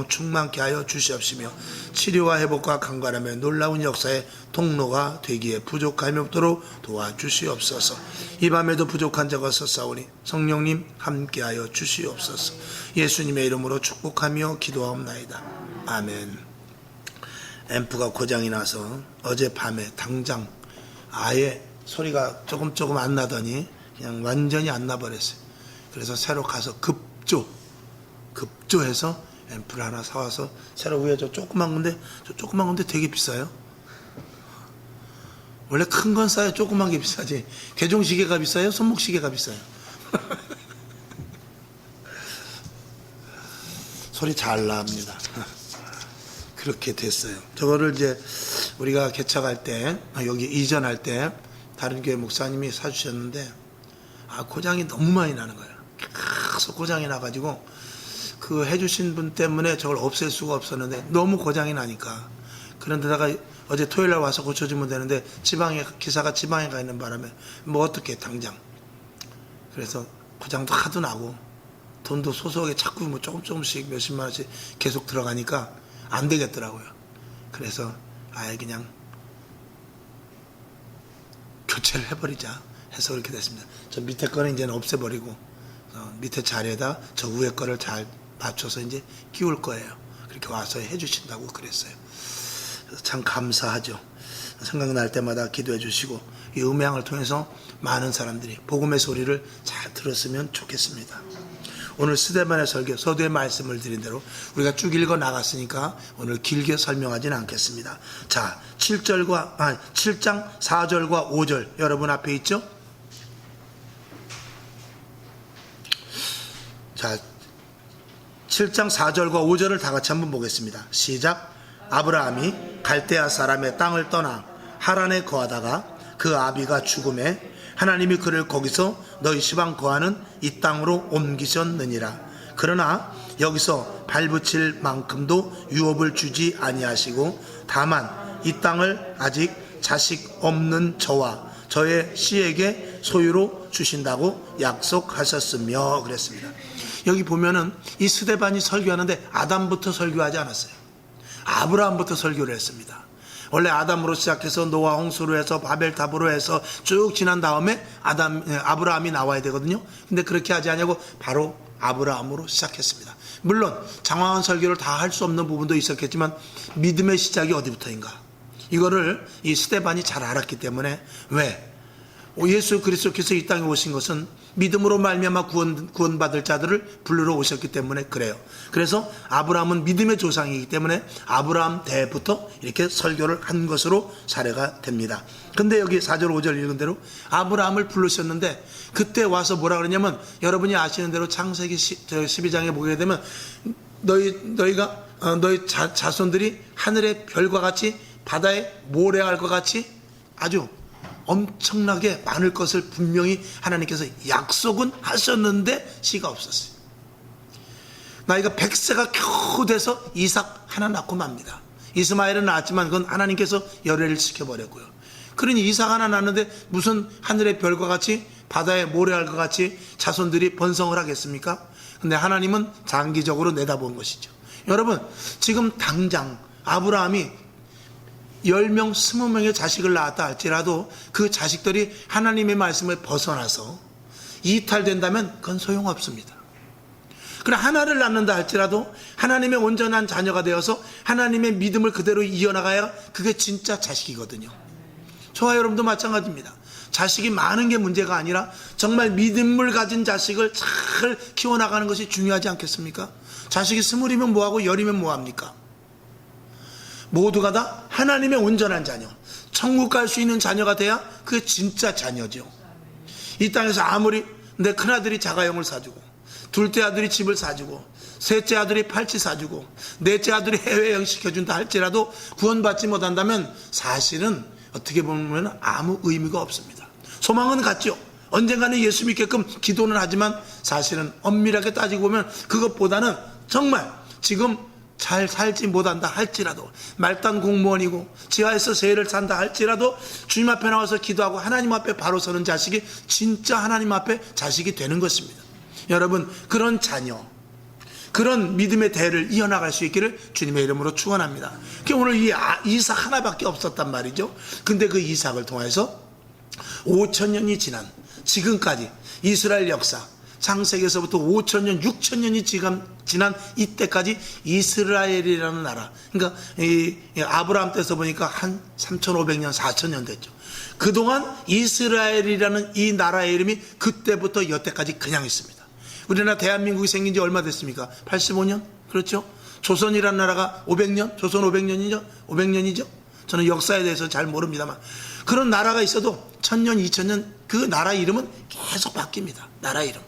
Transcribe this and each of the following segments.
충만케 하여 주시옵시며 치료와 회복과 강건함의 놀라운 역사의 통로가 되기에 부족함이 없도록 도와주시옵소서. 이 밤에도 부족한 자가 없사오니 성령님 함께하여 주시옵소서. 예수님의 이름으로 축복하며 기도하옵나이다. 아멘. 앰프가 고장이 나서 어젯밤에 당장 아예 소리가 조금 안 나더니 그냥 완전히 안 나버렸어요. 그래서 새로 가서 급조해서 앰프를 하나 사와서 새로 위에 저 조그만 건데 되게 비싸요. 원래 큰 건 싸요. 조그만 게 비싸지. 개종시계가 비싸요? 손목시계가 비싸요? 소리 잘 나옵니다. 그렇게 됐어요. 저거를 이제 우리가 개척할 때, 여기 이전할 때 다른 교회 목사님이 사주셨는데 고장이 너무 많이 나는 거예요. 계속 고장이 나가지고 그 해주신 분 때문에 저걸 없앨 수가 없었는데 너무 고장이 나니까, 그런데다가 어제 토요일날 와서 고쳐주면 되는데 기사가 지방에 가 있는 바람에 뭐 어떻게 당장, 그래서 고장도 하도 나고 돈도 소소하게 자꾸 뭐 조금씩 몇십만 원씩 계속 들어가니까 안 되겠더라고요. 그래서 아예 그냥 교체를 해버리자 해서 그렇게 됐습니다. 저 밑에 거는 이제는 없애버리고 밑에 자리에다 저 위에 거를 잘 맞춰서 이제 끼울 거예요. 그렇게 와서 해주신다고 그랬어요. 참 감사하죠. 생각날 때마다 기도해 주시고 이 음향을 통해서 많은 사람들이 복음의 소리를 잘 들었으면 좋겠습니다. 오늘 스데반의 설교, 서두에 말씀을 드린 대로 우리가 쭉 읽어 나갔으니까 오늘 길게 설명하지는 않겠습니다. 자, 7장 4절과 5절 여러분 앞에 있죠? 자, 7장 4절과 5절을 다 같이 한번 보겠습니다. 시작. 아브라함이 갈대아 사람의 땅을 떠나 하란에 거하다가 그 아비가 죽음에 하나님이 그를 거기서 너희 시방 거하는 이 땅으로 옮기셨느니라. 그러나 여기서 발붙일 만큼도 유업을 주지 아니하시고 다만 이 땅을 아직 자식 없는 저와 저의 씨에게 소유로 주신다고 약속하셨으며 그랬습니다. 여기 보면은 이 스데반이 설교하는데 아담부터 설교하지 않았어요. 아브라함부터 설교를 했습니다. 원래 아담으로 시작해서 노아 홍수로 해서 바벨탑으로 해서 쭉 지난 다음에 아브라함이 나와야 되거든요. 근데 그렇게 하지 않냐고 바로 아브라함으로 시작했습니다. 물론 장황한 설교를 다 할 수 없는 부분도 있었겠지만 믿음의 시작이 어디부터인가, 이거를 이 스데반이 잘 알았기 때문에, 왜? 예수 그리스도께서 이 땅에 오신 것은 믿음으로 말미암아 구원받을 자들을 부르러 오셨기 때문에 그래요. 그래서 아브라함은 믿음의 조상이기 때문에 아브라함 때부터 이렇게 설교를 한 것으로 사례가 됩니다. 근데 여기 4절 5절 읽은 대로 아브라함을 부르셨는데 그때 와서 뭐라 그러냐면, 여러분이 아시는 대로 창세기 12장에 보게 되면 너희 자손들이 하늘의 별과 같이 바다의 모래알과 같이 아주 엄청나게 많을 것을 분명히 하나님께서 약속은 하셨는데 씨가 없었어요. 나이가 100세가 겨우 돼서 이삭 하나 낳고 맙니다. 이스마엘은 낳았지만 그건 하나님께서 열애를 시켜버렸고요. 그러니 이삭 하나 낳는데 무슨 하늘의 별과 같이 바다의 모래알과 같이 자손들이 번성을 하겠습니까? 근데 하나님은 장기적으로 내다본 것이죠. 여러분, 지금 당장 아브라함이 10명, 20명의 자식을 낳았다 할지라도 그 자식들이 하나님의 말씀을 벗어나서 이탈된다면 그건 소용없습니다. 그러나 하나를 낳는다 할지라도 하나님의 온전한 자녀가 되어서 하나님의 믿음을 그대로 이어나가야 그게 진짜 자식이거든요. 저와 여러분도 마찬가지입니다. 자식이 많은 게 문제가 아니라 정말 믿음을 가진 자식을 잘 키워나가는 것이 중요하지 않겠습니까? 자식이 20이면 뭐하고 10이면 뭐합니까? 모두가 다 하나님의 온전한 자녀, 천국 갈 수 있는 자녀가 돼야 그게 진짜 자녀죠. 이 땅에서 아무리 내 큰아들이 자가용을 사주고, 둘째 아들이 집을 사주고, 셋째 아들이 팔찌 사주고, 넷째 아들이 해외여행 시켜준다 할지라도 구원받지 못한다면 사실은 어떻게 보면 아무 의미가 없습니다. 소망은 같죠. 언젠가는 예수 믿게끔 기도는 하지만 사실은 엄밀하게 따지고 보면 그것보다는 정말 지금 잘 살지 못한다 할지라도, 말단 공무원이고 지하에서 세를 산다 할지라도 주님 앞에 나와서 기도하고 하나님 앞에 바로 서는 자식이 진짜 하나님 앞에 자식이 되는 것입니다. 여러분, 그런 자녀, 그런 믿음의 대를 이어나갈 수 있기를 주님의 이름으로 축원합니다. 오늘 이 이삭 하나밖에 없었단 말이죠. 근데 그 이삭을 통해서 5,000년이 지난 지금까지 이스라엘 역사, 창세기에서부터 5,000년, 6,000년이 지난 이때까지 이스라엘이라는 나라, 그러니까 이 아브라함 때서 보니까 한 3,500년, 4,000년 됐죠. 그동안 이스라엘이라는 이 나라의 이름이 그때부터 여태까지 그냥 있습니다. 우리나라 대한민국이 생긴 지 얼마 됐습니까? 85년? 그렇죠? 조선이라는 나라가 500년? 조선 500년이죠? 500년이죠? 저는 역사에 대해서 잘 모릅니다만 그런 나라가 있어도 1000년, 2000년 그 나라 이름은 계속 바뀝니다. 나라 이름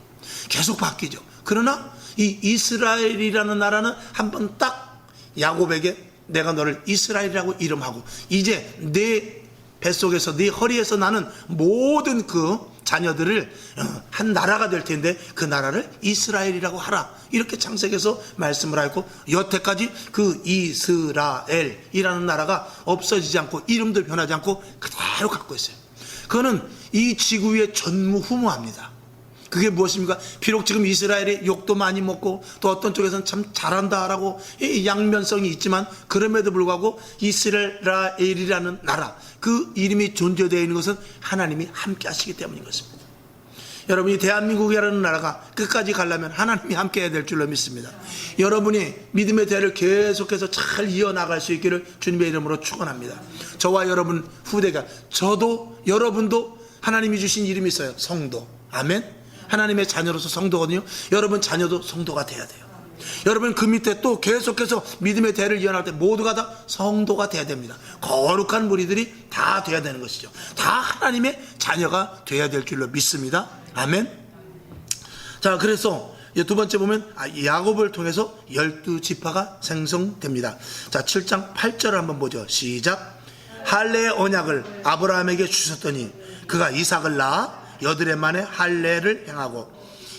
계속 바뀌죠. 그러나 이 이스라엘이라는 나라는 한번 딱 야곱에게 내가 너를 이스라엘이라고 이름하고 이제 내 뱃속에서 네 허리에서 나는 모든 그 자녀들을 한 나라가 될 텐데 그 나라를 이스라엘이라고 하라, 이렇게 창세기에서 말씀을 하고 여태까지 그 이스라엘이라는 나라가 없어지지 않고 이름도 변하지 않고 그대로 갖고 있어요. 그거는 이 지구 위에 전무후무합니다. 그게 무엇입니까? 비록 지금 이스라엘이 욕도 많이 먹고 또 어떤 쪽에서는 참 잘한다라고 이 양면성이 있지만 그럼에도 불구하고 이스라엘이라는 나라 그 이름이 존재되어 있는 것은 하나님이 함께 하시기 때문인 것입니다. 여러분이 대한민국이라는 나라가 끝까지 가려면 하나님이 함께 해야 될 줄로 믿습니다. 여러분이 믿음의 대를 계속해서 잘 이어나갈 수 있기를 주님의 이름으로 축원합니다. 저와 여러분 후대가 저도 여러분도 하나님이 주신 이름이 있어요. 성도. 아멘. 하나님의 자녀로서 성도거든요. 여러분 자녀도 성도가 돼야 돼요. 여러분 그 밑에 또 계속해서 믿음의 대를 이어나갈 때 모두가 다 성도가 돼야 됩니다. 거룩한 무리들이 다 돼야 되는 것이죠. 다 하나님의 자녀가 돼야 될 줄로 믿습니다. 아멘. 자, 그래서 두 번째 보면 야곱을 통해서 12지파가 생성됩니다. 자, 7장 8절을 한번 보죠. 시작. 할례의 언약을 아브라함에게 주셨더니 그가 이삭을 낳아 여드레 만에 할례를 행하고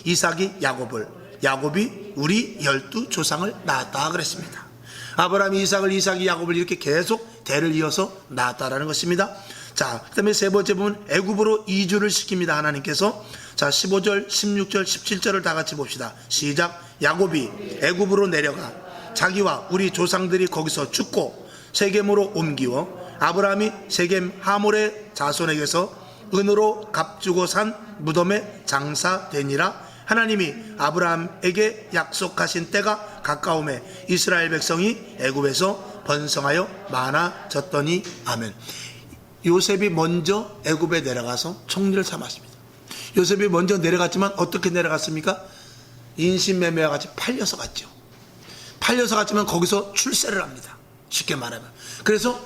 이삭이 야곱을, 야곱이 우리 12조상을 낳았다 그랬습니다. 아브라함이 이삭을, 이삭이 야곱을 이렇게 계속 대를 이어서 낳았다라는 것입니다. 자, 그 다음에 세 번째 보면 애굽으로 이주를 시킵니다. 하나님께서. 자, 15절, 16절, 17절을 다 같이 봅시다. 시작. 야곱이 애굽으로 내려가 자기와 우리 조상들이 거기서 죽고 세겜으로 옮기어 아브라함이 세겜 하몰의 자손에게서 은으로 값주고 산 무덤에 장사되니라. 하나님이 아브라함에게 약속하신 때가 가까움에 이스라엘 백성이 애굽에서 번성하여 많아졌더니. 아멘. 요셉이 먼저 애굽에 내려가서 총리를 삼았습니다. 요셉이 먼저 내려갔지만 어떻게 내려갔습니까? 인신매매와 같이 팔려서 갔죠. 팔려서 갔지만 거기서 출세를 합니다. 쉽게 말하면. 그래서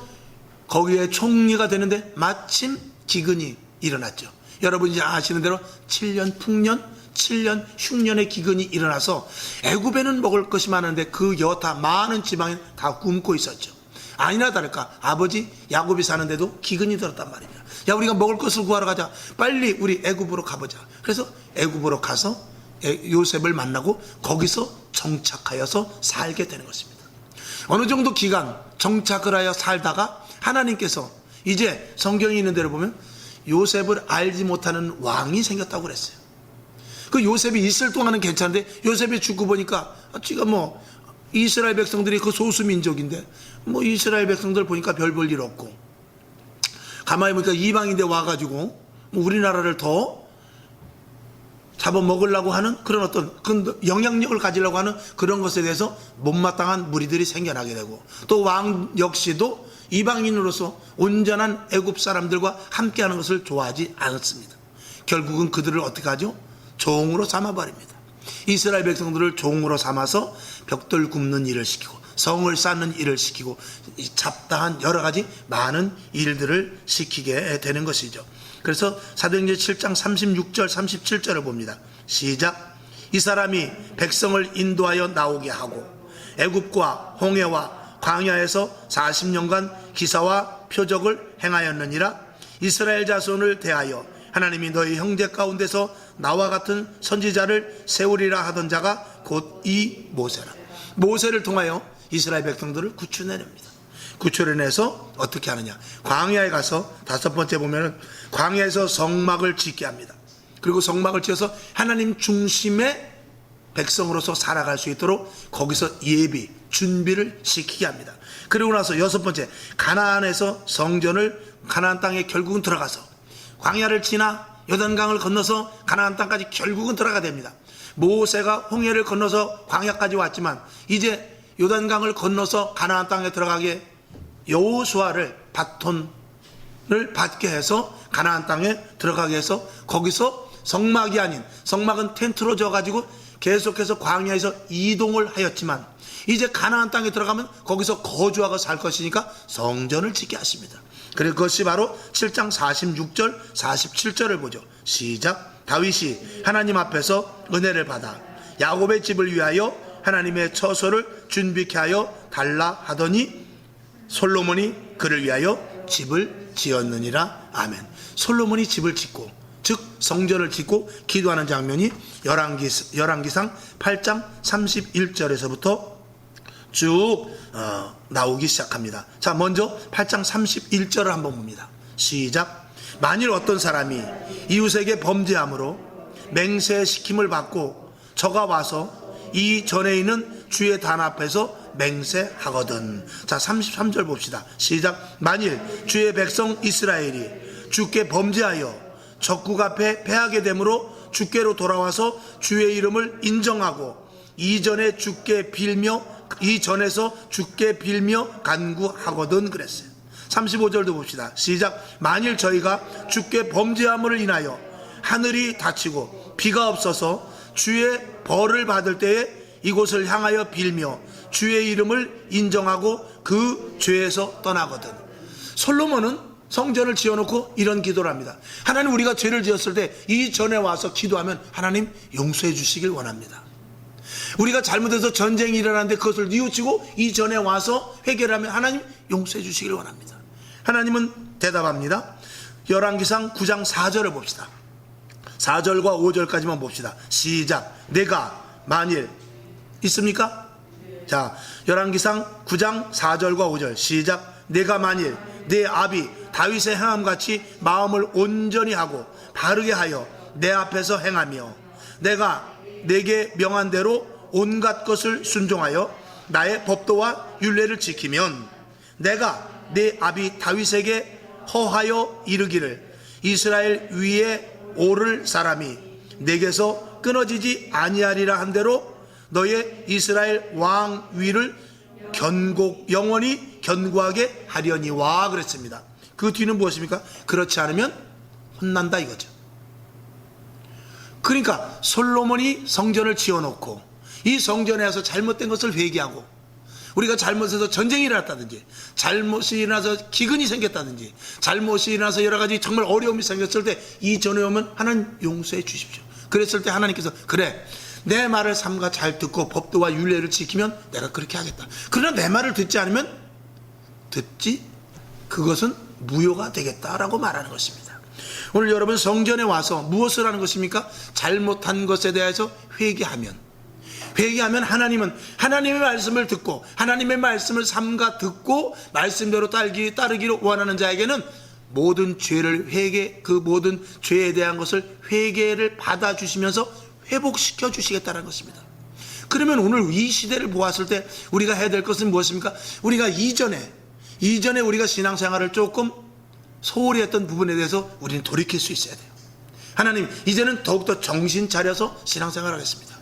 거기에 총리가 되는데 마침 기근이 일어났죠. 여러분 이제 아시는 대로 7년 풍년, 7년 흉년의 기근이 일어나서 애굽에는 먹을 것이 많은데 그 여타 많은 지방에 다 굶고 있었죠. 아니나 다를까 아버지 야곱이 사는데도 기근이 들었단 말입니다. 야, 우리가 먹을 것을 구하러 가자. 빨리 우리 애굽으로 가보자. 그래서 애굽으로 가서 요셉을 만나고 거기서 정착하여서 살게 되는 것입니다. 어느 정도 기간 정착을 하여 살다가 하나님께서 이제 성경에 있는 대로 보면 요셉을 알지 못하는 왕이 생겼다고 그랬어요. 그 요셉이 있을 동안은 괜찮은데 요셉이 죽고 보니까 지금 뭐 이스라엘 백성들이 그 소수민족인데 뭐 이스라엘 백성들 보니까 별 볼 일 없고 가만히 보니까 이방인데 와가지고 뭐 우리나라를 더 잡아먹으려고 하는 그런 어떤 영향력을 가지려고 하는 그런 것에 대해서 못마땅한 무리들이 생겨나게 되고 또 왕 역시도 이방인으로서 온전한 애굽 사람들과 함께하는 것을 좋아하지 않았습니다. 결국은 그들을 어떻게 하죠? 종으로 삼아버립니다. 이스라엘 백성들을 종으로 삼아서 벽돌 굽는 일을 시키고 성을 쌓는 일을 시키고 잡다한 여러 가지 많은 일들을 시키게 되는 것이죠. 그래서 사도행전 7장 36절 37절을 봅니다. 시작. 이 사람이 백성을 인도하여 나오게 하고 애굽과 홍해와 광야에서 40년간 기사와 표적을 행하였느니라. 이스라엘 자손을 대하여 하나님이 너희 형제 가운데서 나와 같은 선지자를 세우리라 하던 자가 곧 이 모세라. 모세를 통하여 이스라엘 백성들을 구출해냅니다. 구출해내서 어떻게 하느냐. 광야에 가서 다섯 번째 보면은 광야에서 성막을 짓게 합니다. 그리고 성막을 지어서 하나님 중심의 백성으로서 살아갈 수 있도록 거기서 예비, 준비를 시키게 합니다. 그리고 나서 여섯 번째, 가나안에서 가나안 땅에 결국은 들어가서 광야를 지나 요단강을 건너서 가나안 땅까지 결국은 들어가게 됩니다. 모세가 홍해를 건너서 광야까지 왔지만 이제 요단강을 건너서 가나안 땅에 들어가게 여호수아를 바톤을 받게 해서 가나안 땅에 들어가게 해서 거기서 성막이 아닌, 성막은 텐트로 져가지고 계속해서 광야에서 이동을 하였지만 이제 가나안 땅에 들어가면 거기서 거주하고 살 것이니까 성전을 짓게 하십니다. 그리고 그것이 바로 7장 46절 47절을 보죠. 시작. 다윗이 하나님 앞에서 은혜를 받아 야곱의 집을 위하여 하나님의 처소를 준비케 하여 달라 하더니 솔로몬이 그를 위하여 집을 지었느니라. 아멘. 솔로몬이 집을 짓고, 즉 성전을 짓고 기도하는 장면이 열왕기상 8장 31절에서부터 쭉 나오기 시작합니다. 자, 먼저 8장 31절을 한번 봅니다. 시작. 만일 어떤 사람이 이웃에게 범죄함으로 맹세시킴을 받고 저가 와서 이 전에 있는 주의 단 앞에서 맹세하거든. 자, 33절 봅시다. 시작. 만일 주의 백성 이스라엘이 주께 범죄하여 적국 앞에 패하게 되므로 주께로 돌아와서 주의 이름을 인정하고 이전에서 주께 빌며 간구하거든 그랬어요. 35절도 봅시다. 시작. 만일 저희가 주께 범죄함을 인하여 하늘이 닫히고 비가 없어서 주의 벌을 받을 때에 이곳을 향하여 빌며 주의 이름을 인정하고 그 죄에서 떠나거든. 솔로몬은 성전을 지어놓고 이런 기도를 합니다. 하나님, 우리가 죄를 지었을 때 이전에 와서 기도하면 하나님 용서해 주시길 원합니다. 우리가 잘못해서 전쟁이 일어났는데 그것을 뉘우치고 이전에 와서 회개를 하면 하나님 용서해 주시길 원합니다. 하나님은 대답합니다. 열왕기상 9장 4절을 봅시다. 4절과 5절까지만 봅시다. 시작. 내가 만일 있습니까? 자, 열왕기상 9장 4절과 5절 시작. 내가 만일 내 아비 다윗의 행함같이 마음을 온전히 하고 바르게 하여 내 앞에서 행하며 내가 내게 명한 대로 온갖 것을 순종하여 나의 법도와 율례를 지키면 내가 내 아비 다윗에게 허하여 이르기를 이스라엘 위에 오를 사람이 내게서 끊어지지 아니하리라 한 대로 너의 이스라엘 왕 위를 영원히 견고하게 하려니와 그랬습니다. 그 뒤는 무엇입니까? 그렇지 않으면 혼난다 이거죠. 그러니까 솔로몬이 성전을 지어놓고 이 성전에 와서 잘못된 것을 회개하고, 우리가 잘못해서 전쟁이 일어났다든지 잘못이 일어나서 기근이 생겼다든지 잘못이 일어나서 여러 가지 정말 어려움이 생겼을 때 이 전에 오면 하나님 용서해 주십시오. 그랬을 때 하나님께서 그래, 내 말을 삼가 잘 듣고 법도와 율례를 지키면 내가 그렇게 하겠다. 그러나 내 말을 듣지 않으면 그것은 무효가 되겠다라고 말하는 것입니다. 오늘 여러분 성전에 와서 무엇을 하는 것입니까? 잘못한 것에 대해서 회개하면 하나님은 하나님의 말씀을 듣고 하나님의 말씀을 삼가 듣고 말씀대로 따르기를 원하는 자에게는 모든 그 모든 죄에 대한 것을 회개를 받아주시면서 회복시켜 주시겠다는 것입니다. 그러면 오늘 이 시대를 보았을 때 우리가 해야 될 것은 무엇입니까? 우리가 이전에 우리가 신앙생활을 조금 소홀히 했던 부분에 대해서 우리는 돌이킬 수 있어야 돼요. 하나님, 이제는 더욱더 정신 차려서 신앙생활을 하겠습니다.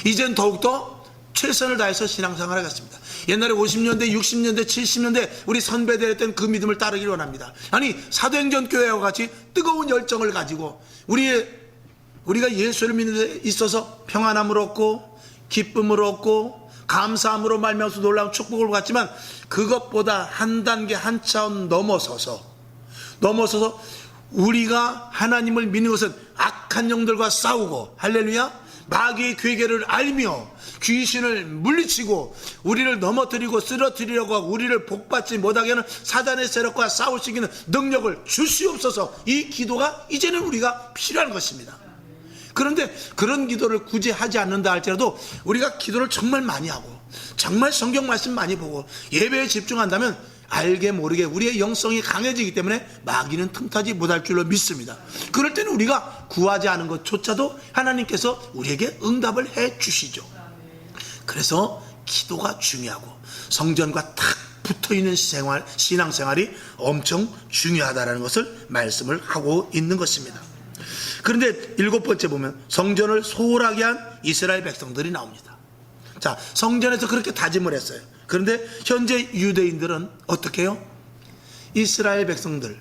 이제는 더욱더 최선을 다해서 신앙생활을 하겠습니다. 옛날에 50년대, 60년대, 70년대 우리 선배들 했던 그 믿음을 따르기를 원합니다. 아니, 사도행전 교회와 같이 뜨거운 열정을 가지고 우리가 예수를 믿는 데 있어서 평안함을 얻고 기쁨을 얻고 감사함으로 말미암아서 놀라운 축복을 받지만 그것보다 한 단계 한 차원 넘어서서 우리가 하나님을 믿는 것은 악한 영들과 싸우고, 할렐루야, 마귀의 괴계를 알며 귀신을 물리치고 우리를 넘어뜨리고 쓰러뜨리려고 하고 우리를 복받지 못하게 하는 사단의 세력과 싸울 수 있는 능력을 주시옵소서. 이 기도가 이제는 우리가 필요한 것입니다. 그런데 그런 기도를 굳이 하지 않는다 할지라도 우리가 기도를 정말 많이 하고 정말 성경 말씀 많이 보고 예배에 집중한다면 알게 모르게 우리의 영성이 강해지기 때문에 마귀는 틈타지 못할 줄로 믿습니다. 그럴 때는 우리가 구하지 않은 것조차도 하나님께서 우리에게 응답을 해 주시죠. 그래서 기도가 중요하고 성전과 탁 붙어있는 신앙생활이 엄청 중요하다는 것을 말씀을 하고 있는 것입니다. 그런데 7번째 보면 성전을 소홀하게 한 이스라엘 백성들이 나옵니다. 자, 성전에서 그렇게 다짐을 했어요. 그런데 현재 유대인들은 어떻게 해요? 이스라엘 백성들,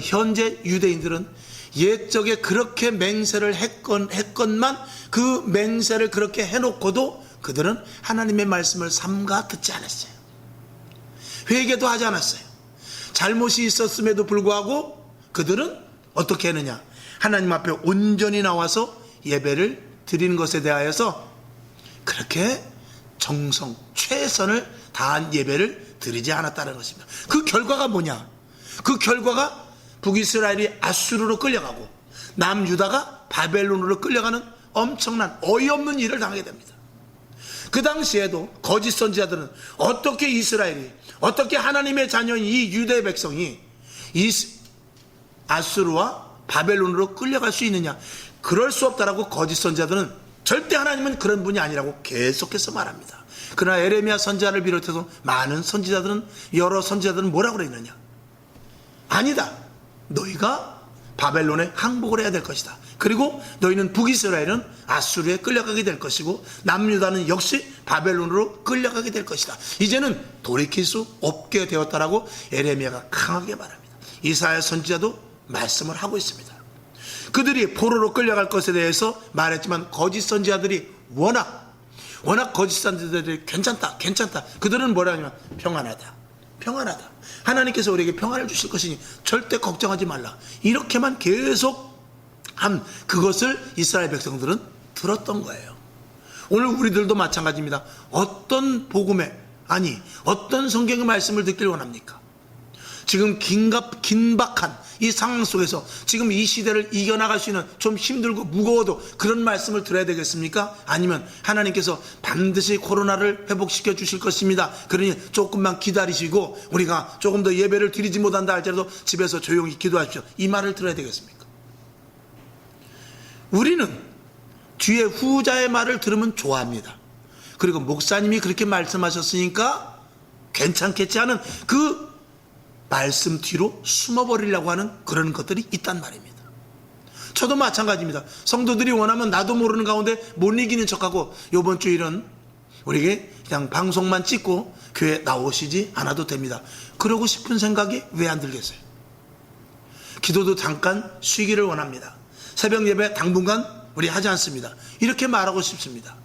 현재 유대인들은 옛적에 그렇게 맹세를 했건만 그 맹세를 그렇게 해놓고도 그들은 하나님의 말씀을 삼가 듣지 않았어요. 회개도 하지 않았어요. 잘못이 있었음에도 불구하고 그들은 어떻게 했느냐? 하나님 앞에 온전히 나와서 예배를 드리는 것에 대하여서 그렇게 정성, 최선을 다한 예배를 드리지 않았다는 것입니다. 그 결과가 뭐냐? 그 결과가 북이스라엘이 아수르로 끌려가고 남유다가 바벨론으로 끌려가는 엄청난 어이없는 일을 당하게 됩니다. 그 당시에도 거짓 선지자들은 어떻게 이스라엘이, 어떻게 하나님의 자녀인 이 유대 백성이 아수르와 바벨론으로 끌려갈 수 있느냐? 그럴 수 없다라고 거짓 선지자들은 절대 하나님은 그런 분이 아니라고 계속해서 말합니다. 그러나 에레미야 선지자를 비롯해서 많은 선지자들은, 여러 선지자들은 뭐라고 그랬느냐? 아니다. 너희가 바벨론에 항복을 해야 될 것이다. 그리고 너희는 북이스라엘은 아수르에 끌려가게 될 것이고 남유다는 역시 바벨론으로 끌려가게 될 것이다. 이제는 돌이킬 수 없게 되었다라고 에레미야가 강하게 말합니다. 이사야 선지자도 말씀을 하고 있습니다. 그들이 포로로 끌려갈 것에 대해서 말했지만 거짓 선지자들이 워낙 거짓 선지자들이 괜찮다. 그들은 뭐라 하냐면 평안하다. 하나님께서 우리에게 평안을 주실 것이니 절대 걱정하지 말라. 이렇게만 계속 한 그것을 이스라엘 백성들은 들었던 거예요. 오늘 우리들도 마찬가지입니다. 어떤 복음에, 어떤 성경의 말씀을 듣길 원합니까? 지금 긴박한 이 상황 속에서 지금 이 시대를 이겨나갈 수 있는 좀 힘들고 무거워도 그런 말씀을 들어야 되겠습니까? 아니면 하나님께서 반드시 코로나를 회복시켜 주실 것입니다. 그러니 조금만 기다리시고 우리가 조금 더 예배를 드리지 못한다 할지라도 집에서 조용히 기도하십시오. 이 말을 들어야 되겠습니까? 우리는 뒤에 후자의 말을 들으면 좋아합니다. 그리고 목사님이 그렇게 말씀하셨으니까 괜찮겠지 하는 그 말씀 뒤로 숨어버리려고 하는 그런 것들이 있단 말입니다. 저도 마찬가지입니다. 성도들이 원하면 나도 모르는 가운데 못 이기는 척하고 이번 주일은 우리에게 그냥 방송만 찍고 교회 나오시지 않아도 됩니다. 그러고 싶은 생각이 왜 안 들겠어요? 기도도 잠깐 쉬기를 원합니다. 새벽 예배 당분간 우리 하지 않습니다. 이렇게 말하고 싶습니다.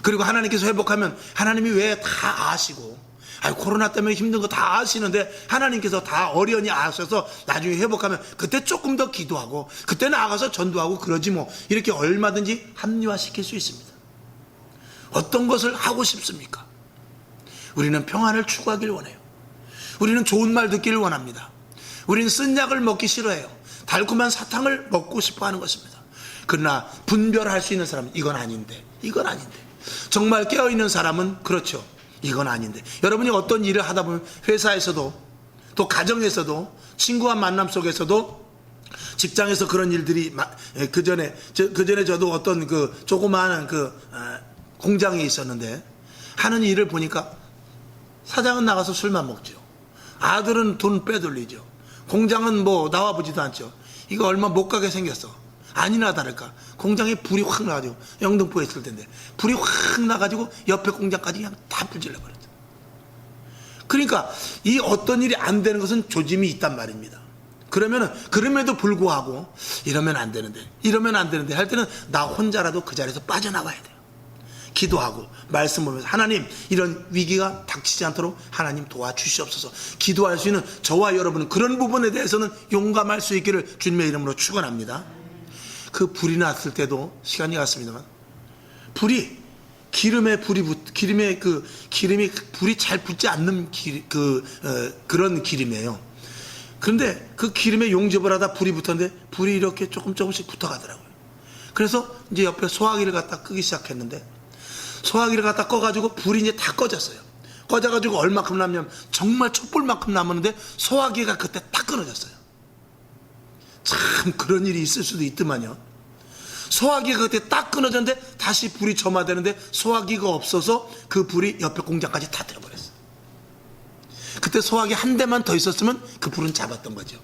그리고 하나님께서 회복하면 하나님이 왜 다 아시고 코로나 때문에 힘든 거 다 아시는데 하나님께서 다 어련히 아셔서 나중에 회복하면 그때 조금 더 기도하고 그때 나아가서 전도하고 그러지 뭐, 이렇게 얼마든지 합리화시킬 수 있습니다. 어떤 것을 하고 싶습니까? 우리는 평안을 추구하길 원해요. 우리는 좋은 말 듣기를 원합니다. 우리는 쓴 약을 먹기 싫어해요. 달콤한 사탕을 먹고 싶어 하는 것입니다. 그러나 분별할 수 있는 사람은 이건 아닌데 정말 깨어있는 사람은 그렇죠. 이건 아닌데. 여러분이 어떤 일을 하다 보면 회사에서도 또 가정에서도 친구와 만남 속에서도 직장에서 그런 일들이 그 전에 저도 어떤 그 조그마한 공장에 있었는데 하는 일을 보니까 사장은 나가서 술만 먹죠. 아들은 돈 빼돌리죠. 공장은 뭐 나와보지도 않죠. 이거 얼마 못 가게 생겼어. 아니나 다를까 공장에 불이 확 나가지고, 영등포에 있을 텐데 불이 확 나가지고 옆에 공장까지 그냥 다 불질러 버렸죠. 그러니까 이 어떤 일이 안 되는 것은 조짐이 있단 말입니다. 그럼에도 불구하고 이러면 안 되는데 할 때는 나 혼자라도 그 자리에서 빠져나와야 돼요. 기도하고 말씀 보면서 하나님, 이런 위기가 닥치지 않도록 하나님 도와주시옵소서. 기도할 수 있는 저와 여러분은 그런 부분에 대해서는 용감할 수 있기를 주님의 이름으로 축원합니다. 그 불이 났을 때도 시간이 갔습니다만 기름이 불이 잘 붙지 않는 그런 기름이에요. 그런데 그 기름에 용접을 하다 불이 붙었는데 불이 이렇게 조금씩 붙어가더라고요. 그래서 이제 옆에 소화기를 갖다 끄기 시작했는데 소화기를 갖다 꺼가지고 불이 이제 다 꺼졌어요. 꺼져가지고 얼마큼 남냐면 정말 촛불만큼 남았는데 소화기가 그때 딱 끊어졌어요. 참 그런 일이 있을 수도 있더만요. 소화기가 그때 딱 끊어졌는데 다시 불이 점화되는데 소화기가 없어서 그 불이 옆에 공장까지 다 들어버렸어요. 그때 소화기 한 대만 더 있었으면 그 불은 잡았던 거죠.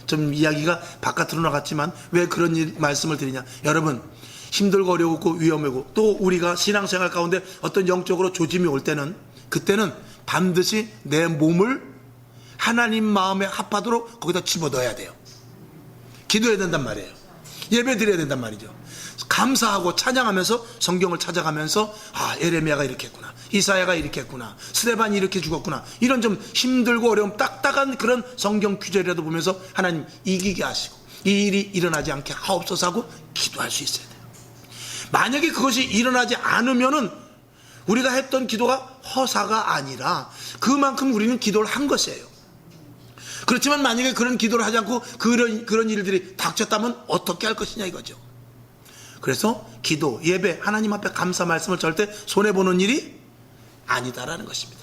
좀 이야기가 바깥으로 나갔지만 왜 그런 말씀을 드리냐, 여러분 힘들고 어려웠고 위험하고 또 우리가 신앙생활 가운데 어떤 영적으로 조짐이 올 때는 그때는 반드시 내 몸을 하나님 마음에 합하도록 거기다 집어넣어야 돼요. 기도해야 된단 말이에요. 예배 드려야 된단 말이죠. 감사하고 찬양하면서 성경을 찾아가면서 예레미야가 이렇게 했구나, 이사야가 이렇게 했구나, 스데반이 이렇게 죽었구나, 이런 좀 힘들고 어려움 딱딱한 그런 성경 구절이라도 보면서 하나님 이기게 하시고 이 일이 일어나지 않게 하옵소서 하고 기도할 수 있어야 돼요. 만약에 그것이 일어나지 않으면은 우리가 했던 기도가 허사가 아니라 그만큼 우리는 기도를 한 것이에요. 그렇지만 만약에 그런 기도를 하지 않고 그런 일들이 닥쳤다면 어떻게 할 것이냐 이거죠. 그래서 기도, 예배, 하나님 앞에 감사 말씀을 절대 손해보는 일이 아니다라는 것입니다.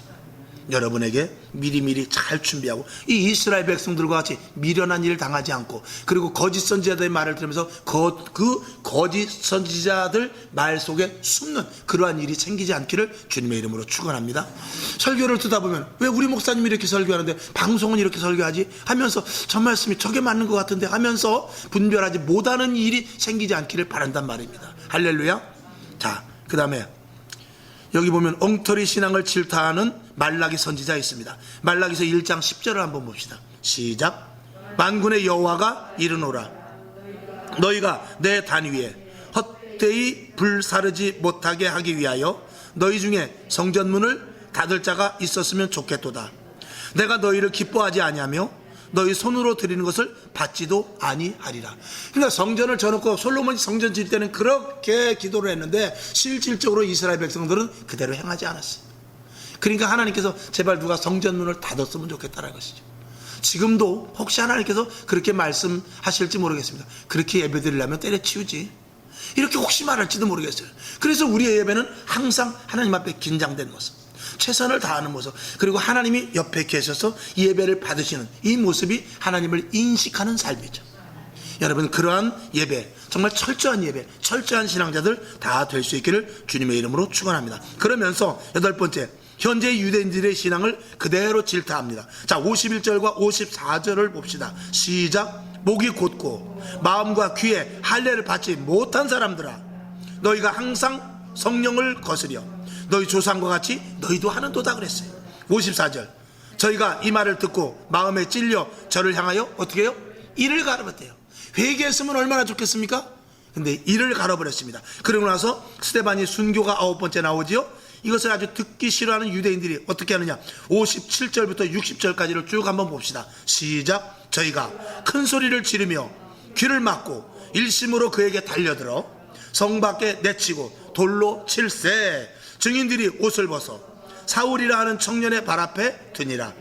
여러분에게 미리미리 잘 준비하고 이 이스라엘 백성들과 같이 미련한 일을 당하지 않고 그리고 거짓 선지자들의 말을 들으면서 그 거짓 선지자들 말 속에 숨는 그러한 일이 생기지 않기를 주님의 이름으로 축원합니다. 설교를 듣다 보면 왜 우리 목사님이 이렇게 설교하는데 방송은 이렇게 설교하지 하면서 저 말씀이 저게 맞는 것 같은데 하면서 분별하지 못하는 일이 생기지 않기를 바란단 말입니다. 할렐루야. 자, 그 다음에 여기 보면 엉터리 신앙을 질타하는 말라기 선지자 있습니다. 말라기서 1장 10절을 한번 봅시다. 시작. 만군의 여호와가 이르노라, 너희가 내 단 위에 헛되이 불사르지 못하게 하기 위하여 너희 중에 성전문을 닫을 자가 있었으면 좋겠도다. 내가 너희를 기뻐하지 아니하며 너희 손으로 드리는 것을 받지도 아니하리라. 그러니까 성전을 져놓고 솔로몬이 성전 질 때는 그렇게 기도를 했는데 실질적으로 이스라엘 백성들은 그대로 행하지 않았어요. 그러니까 하나님께서 제발 누가 성전문을 닫았으면 좋겠다는 것이죠. 지금도 혹시 하나님께서 그렇게 말씀하실지 모르겠습니다. 그렇게 예배드리려면 때려치우지, 이렇게 혹시 말할지도 모르겠어요. 그래서 우리의 예배는 항상 하나님 앞에 긴장된 모습, 최선을 다하는 모습, 그리고 하나님이 옆에 계셔서 예배를 받으시는 이 모습이 하나님을 인식하는 삶이죠. 여러분 그러한 예배, 정말 철저한 예배, 철저한 신앙자들 다 될 수 있기를 주님의 이름으로 축원합니다. 그러면서 8번째, 현재 유대인들의 신앙을 그대로 질타합니다. 자, 51절과 54절을 봅시다. 시작. 목이 곧고 마음과 귀에 할례를 받지 못한 사람들아, 너희가 항상 성령을 거스려 너희 조상과 같이 너희도 하는도다 그랬어요. 54절, 저희가 이 말을 듣고 마음에 찔려 저를 향하여 어떻게 해요? 이를 가르쳤대요. 회개했으면 얼마나 좋겠습니까? 근데 이를 갈아버렸습니다. 그러고 나서 스데반이 순교가 9번째 나오지요. 이것을 아주 듣기 싫어하는 유대인들이 어떻게 하느냐, 57절부터 60절까지를 쭉 한번 봅시다. 시작. 저희가 큰 소리를 지르며 귀를 막고 일심으로 그에게 달려들어 성 밖에 내치고 돌로 칠세. 증인들이 옷을 벗어 사울이라 하는 청년의 발 앞에 드니라.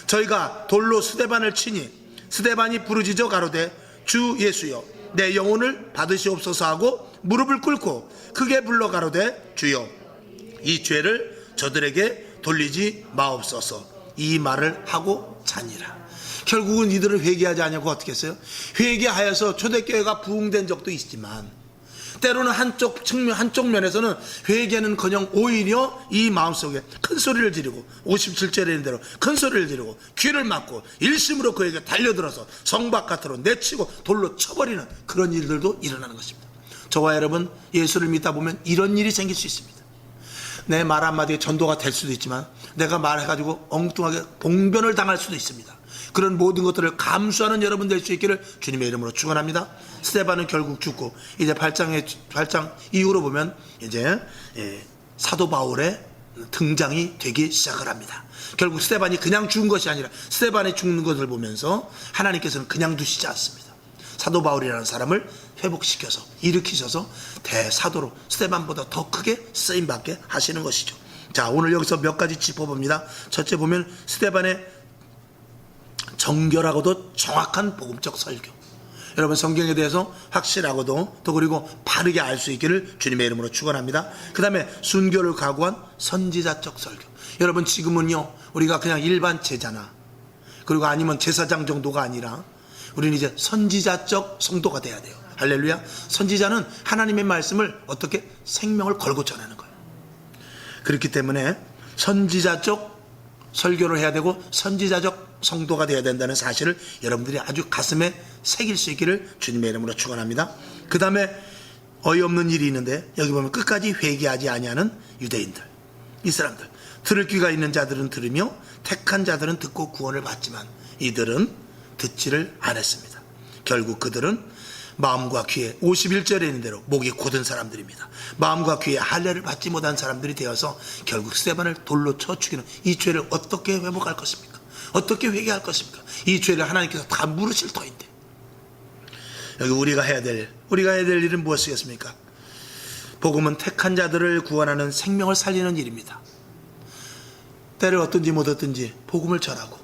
저희가 돌로 스데반을 치니 스데반이 부르짖어 가로되 주 예수여 내 영혼을 받으시옵소서 하고 무릎을 꿇고 크게 불러 가로되 주여 이 죄를 저들에게 돌리지 마옵소서. 이 말을 하고 자니라. 결국은 이들을 회개하지 않냐고 어떻게 했어요? 회개하여서 초대교회가 부흥된 적도 있지만 때로는 한쪽 면에서는 회개는커녕 오히려 이 마음속에 큰 소리를 지르고 57절에 있는 대로 큰 소리를 지르고 귀를 막고 일심으로 그에게 달려들어서 성 바깥으로 내치고 돌로 쳐버리는 그런 일들도 일어나는 것입니다. 저와 여러분 예수를 믿다 보면 이런 일이 생길 수 있습니다. 내 말 한마디에 전도가 될 수도 있지만 내가 말해가지고 엉뚱하게 봉변을 당할 수도 있습니다. 그런 모든 것들을 감수하는 여러분 될 수 있기를 주님의 이름으로 축원합니다. 스데반은 결국 죽고 이제 8장 이후로 보면 이제 사도 바울의 등장이 되기 시작을 합니다. 결국 스데반이 그냥 죽은 것이 아니라 스데반이 죽는 것을 보면서 하나님께서는 그냥 두시지 않습니다. 사도 바울이라는 사람을 회복시켜서 일으키셔서 대사도로 스데반보다 더 크게 쓰임받게 하시는 것이죠. 자, 오늘 여기서 몇 가지 짚어봅니다. 첫째 보면 스데반의 정결하고도 정확한 복음적 설교. 여러분 성경에 대해서 확실하고도 또 그리고 바르게 알 수 있기를 주님의 이름으로 축원합니다. 그 다음에 순교를 각오한 선지자적 설교. 여러분 지금은요 우리가 그냥 일반 제자나 그리고 아니면 제사장 정도가 아니라 우리는 이제 선지자적 성도가 돼야 돼요. 할렐루야. 선지자는 하나님의 말씀을 어떻게 생명을 걸고 전하는 거예요. 그렇기 때문에 선지자적 설교를 해야 되고 선지자적 성도가 돼야 된다는 사실을 여러분들이 아주 가슴에 새길 수 있기를 주님의 이름으로 축원합니다. 그 다음에 어이없는 일이 있는데 여기 보면 끝까지 회개하지 아니하는 유대인들, 이 사람들, 들을 귀가 있는 자들은 들으며 택한 자들은 듣고 구원을 받지만 이들은 듣지를 않았습니다. 결국 그들은 마음과 귀에 51절에 있는 대로 목이 곧은 사람들입니다. 마음과 귀에 할례를 받지 못한 사람들이 되어서 결국 스데반을 돌로 쳐 죽이는 이 죄를 어떻게 회복할 것입니까? 어떻게 회개할 것입니까? 이 죄를 하나님께서 다 물으실 터인데 여기 우리가 해야 될 일은 무엇이겠습니까? 복음은 택한 자들을 구원하는 생명을 살리는 일입니다. 때를 얻든지 못 얻든지 복음을 전하고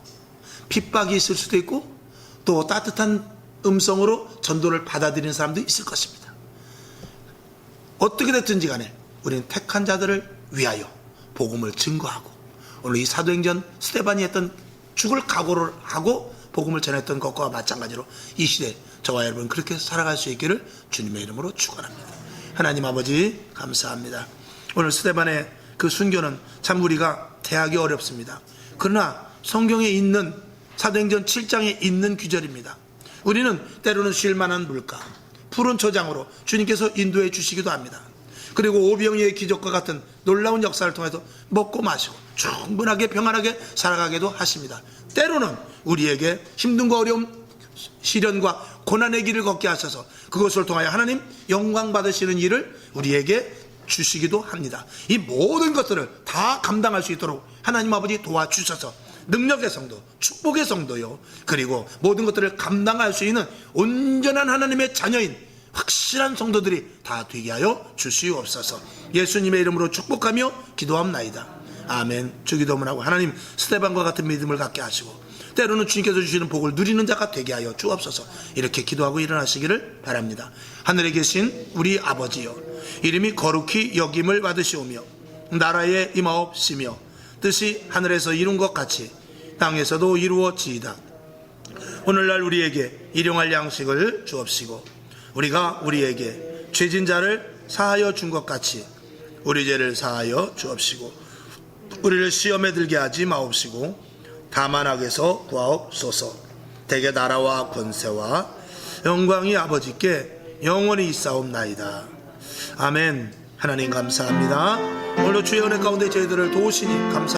핍박이 있을 수도 있고 또 따뜻한 음성으로 전도를 받아들이는 사람도 있을 것입니다. 어떻게 됐든지 간에 우리는 택한 자들을 위하여 복음을 증거하고 오늘 이 사도행전 스데반이 했던 죽을 각오를 하고 복음을 전했던 것과 마찬가지로 이 시대 저와 여러분 그렇게 살아갈 수 있기를 주님의 이름으로 축원합니다. 하나님 아버지 감사합니다. 오늘 스데반의 그 순교는 참 우리가 대하기 어렵습니다. 그러나 성경에 있는 사도행전 7장에 있는 규절입니다. 우리는 때로는 쉴만한 물가, 푸른 초장으로 주님께서 인도해 주시기도 합니다. 그리고 오병이의 기적과 같은 놀라운 역사를 통해서 먹고 마시고 충분하게 평안하게 살아가기도 하십니다. 때로는 우리에게 힘든과 어려움, 시련과 고난의 길을 걷게 하셔서 그것을 통하여 하나님 영광 받으시는 일을 우리에게 주시기도 합니다. 이 모든 것들을 다 감당할 수 있도록 하나님 아버지 도와주셔서 능력의 성도, 축복의 성도요, 그리고 모든 것들을 감당할 수 있는 온전한 하나님의 자녀인 확실한 성도들이 다 되게 하여 주시옵소서. 예수님의 이름으로 축복하며 기도합나이다. 아멘. 주기도문 하고 하나님 스데반과 같은 믿음을 갖게 하시고 때로는 주님께서 주시는 복을 누리는 자가 되게 하여 주옵소서. 이렇게 기도하고 일어나시기를 바랍니다. 하늘에 계신 우리 아버지여, 이름이 거룩히 여김을 받으시오며 나라에 임하옵시며 뜻이 하늘에서 이룬 것 같이 땅에서도 이루어지이다. 오늘날 우리에게 일용할 양식을 주옵시고 우리가 우리에게 죄진 자를 사하여 준 것 같이 우리 죄를 사하여 주옵시고 우리를 시험에 들게 하지 마옵시고 다만 악에서 구하옵소서. 대개 나라와 권세와 영광이 아버지께 영원히 있사옵나이다. 아멘. 하나님 감사합니다. 오늘도 주의 은혜 가운데 저희들을 도우시니 감사합니다.